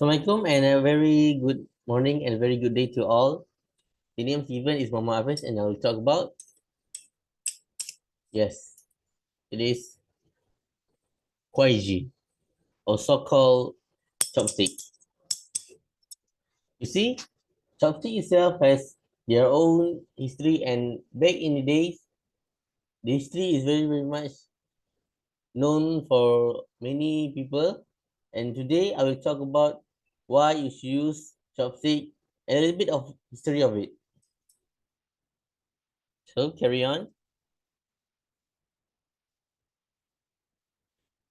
Assalamualaikum and a very good morning and very good day to all. The name Steven is Mama Hafiz and I will talk about, yes, it is Kwaiji, also called chopstick. You see, chopstick itself has their own history, and back in the days, the history is very much known for many people. And today I will talk about why you should use chopstick and a little bit of history of it. So carry on.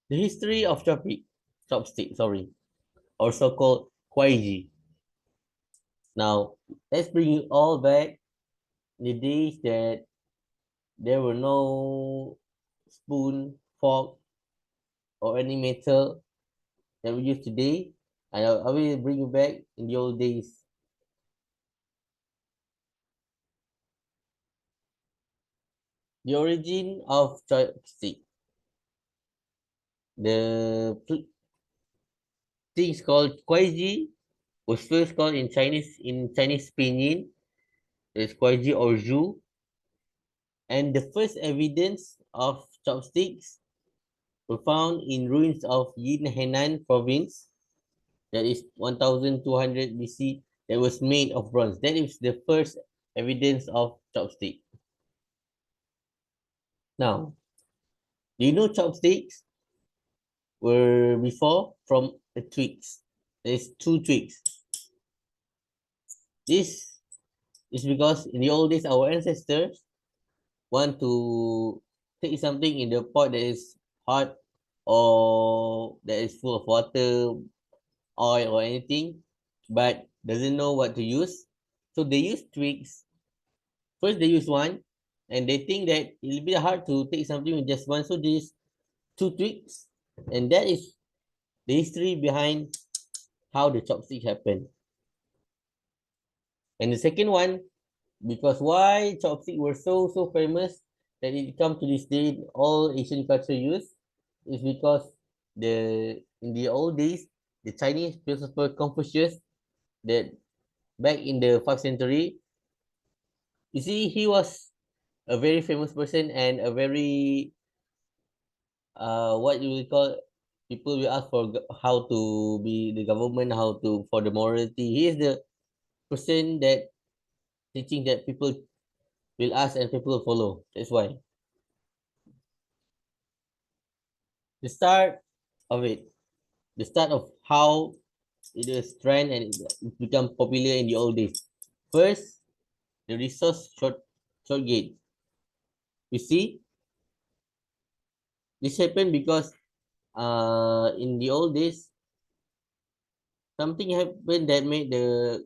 The history of chopstick, also called kwaiji. Now, let's bring you all back the days that there were no spoon, fork, or any metal that we use today. And I will bring you back in the old days. The origin of chopstick. The things called kwaiji was first called in Chinese pinyin. There's kwaiji or zhu. And the first evidence of chopsticks were found in ruins of Yin Henan province, that is 1200 BC, that was made of bronze. That is the first evidence of chopstick. Now, do you know chopsticks were before from the twigs? There's two twigs. This is because in the old days, our ancestors want to take something in the pot that is hot or that is full of water, oil or anything, but doesn't know what to use. So they use twigs. First they use one and they think that it'll be hard to take something with just one. So they use two twigs. And that is the history behind how the chopstick happened. And the second one, because why chopstick were so famous that it come to this day all Asian culture use, is because in the old days the Chinese philosopher Confucius, that back in the 5th century, you see, he was a very famous person and a very what you will call, people will ask for how to be the government, how to for the morality. He is the person that teaching that people will ask and people will follow. That's why the start of it, the start of how it is trend and it become popular in the old days. First, the resource short gate. You see, this happened because in the old days something happened that made the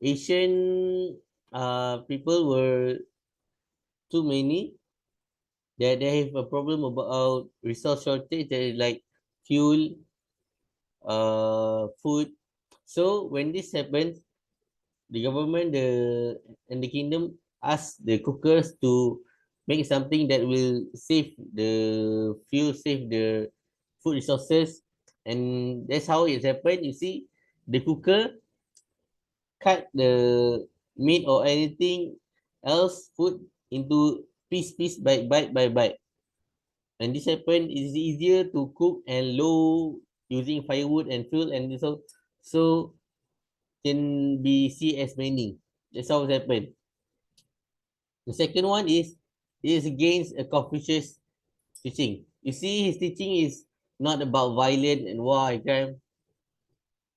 Asian people were too many, that they have a problem about resource shortage, that is like fuel, food. So when this happens, the government and the kingdom ask the cookers to make something that will save the fuel, save the food resources, and that's how it happened. You see, the cooker cut the meat or anything else food into piece bite, and this happen is easier to cook and low using firewood and fuel, and so can be see as many. That's how it happened. The second one is against a Confucius teaching. You see, his teaching is not about violence and war and crime.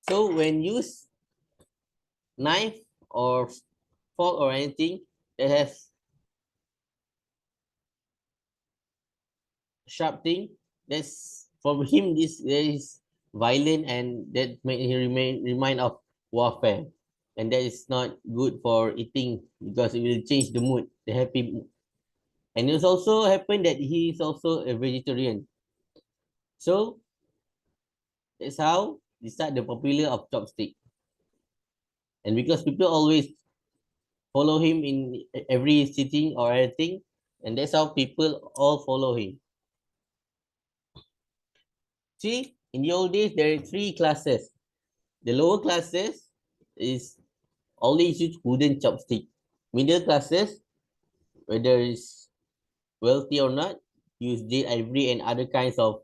So when use knife or fork or anything that has sharp thing, that's for him, this there is violent, and that made him remind of warfare, and that is not good for eating because it will change the mood, the happy mood. And it's also happened that he is also a vegetarian. So that's how they start the popular of chopstick. And because people always follow him in every sitting or anything, and that's how people all follow him. See, in the old days, there are three classes. The lower classes is only use wooden chopstick. Middle classes, whether it's wealthy or not, use jade, ivory, and other kinds of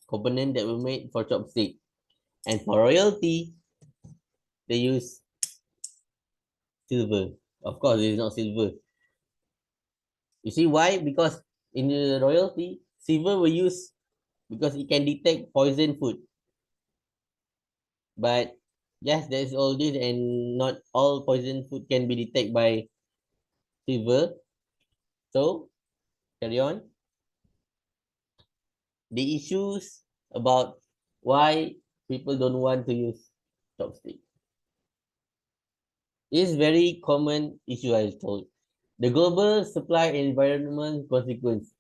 component that were made for chopstick. And for royalty, they use silver. Of course, it is not silver. You see why? Because in the royalty, silver were used because it can detect poison food. But yes, there's all this, and not all poison food can be detected by silver. So carry on. The issues about why people don't want to use chopstick is very common issue. I was told the global supply and environment consequence.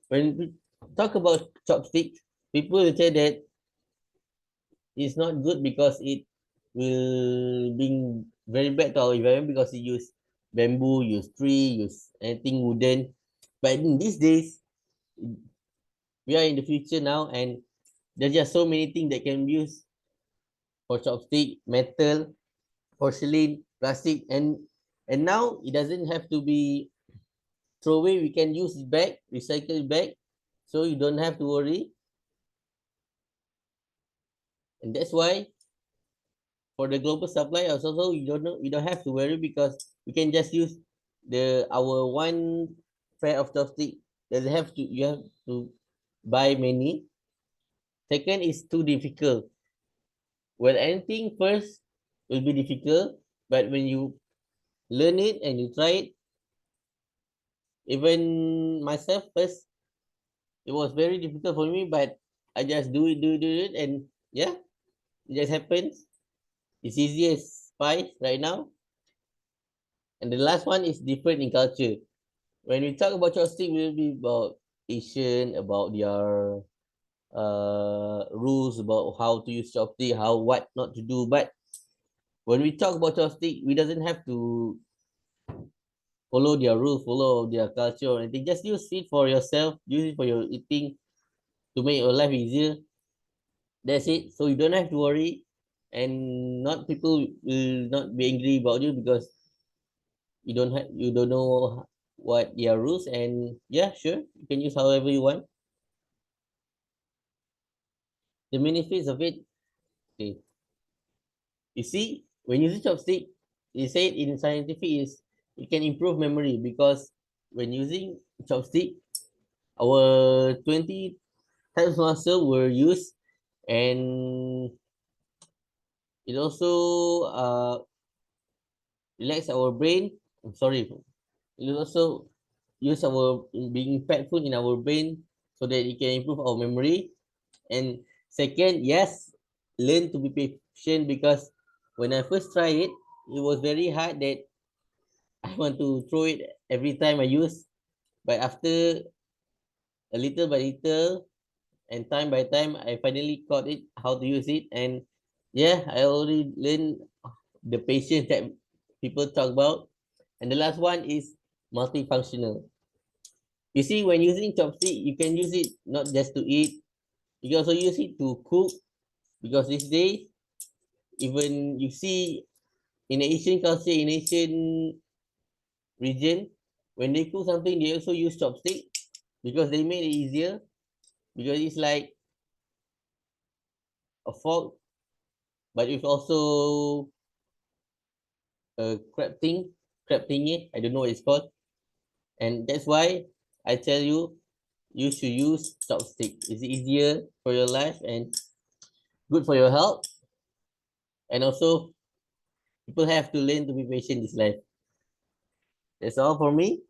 When we talk about chopstick, people will say that it's not good because it will be very bad to our environment because it use bamboo, use tree, use anything wooden. But in these days, we are in the future now, and there's just so many things that can be used for chopstick, metal, porcelain, plastic, and now it doesn't have to be throw away. We can use it back, recycle it back, so you don't have to worry. And that's why for the global supply also we don't have to worry because we can just use our one pair of chopstick. Doesn't have to you have to buy many. Second is too difficult. Well, anything first will be difficult, but when you learn it and you try it, even myself first, it was very difficult for me, but I just do it, and yeah, it just happens. It's easy as pie right now. And the last one is different in culture. When we talk about chopstick, we'll be about Asian, about their rules about how to use chopstick, how what not to do. But when we talk about chopstick, we doesn't have to follow their rules, follow their culture or anything. Just use it for yourself, use it for your eating to make your life easier. That's it. So you don't have to worry, and not people will not be angry about you because you don't know what their rules. And yeah, sure, you can use however you want. The benefits of it, okay. You see, when using chopstick, they say in scientific is it can improve memory because when using chopstick, our 20 times muscle were used, and it also relax our brain. I'm sorry, it also use our being impactful in our brain so that it can improve our memory. And second, yes, learn to be patient because when I first tried it, it was very hard that I want to throw it every time I use. But after a little by little and time by time, I finally got it how to use it. And yeah, I already learned the patience that people talk about. And the last one is multifunctional. You see, when using chopstick, you can use it not just to eat. You can also use it to cook because these days, even you see in Asian culture, in Asian region, when they cook something, they also use chopstick because they made it easier. Because it's like a fork, but it's also a crab thingy. I don't know what it's called, and that's why I tell you, you should use chopstick. It's easier for your life and good for your health. And also, people have to learn to be patient in this life. That's all for me,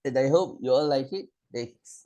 and I hope you all like it. Thanks.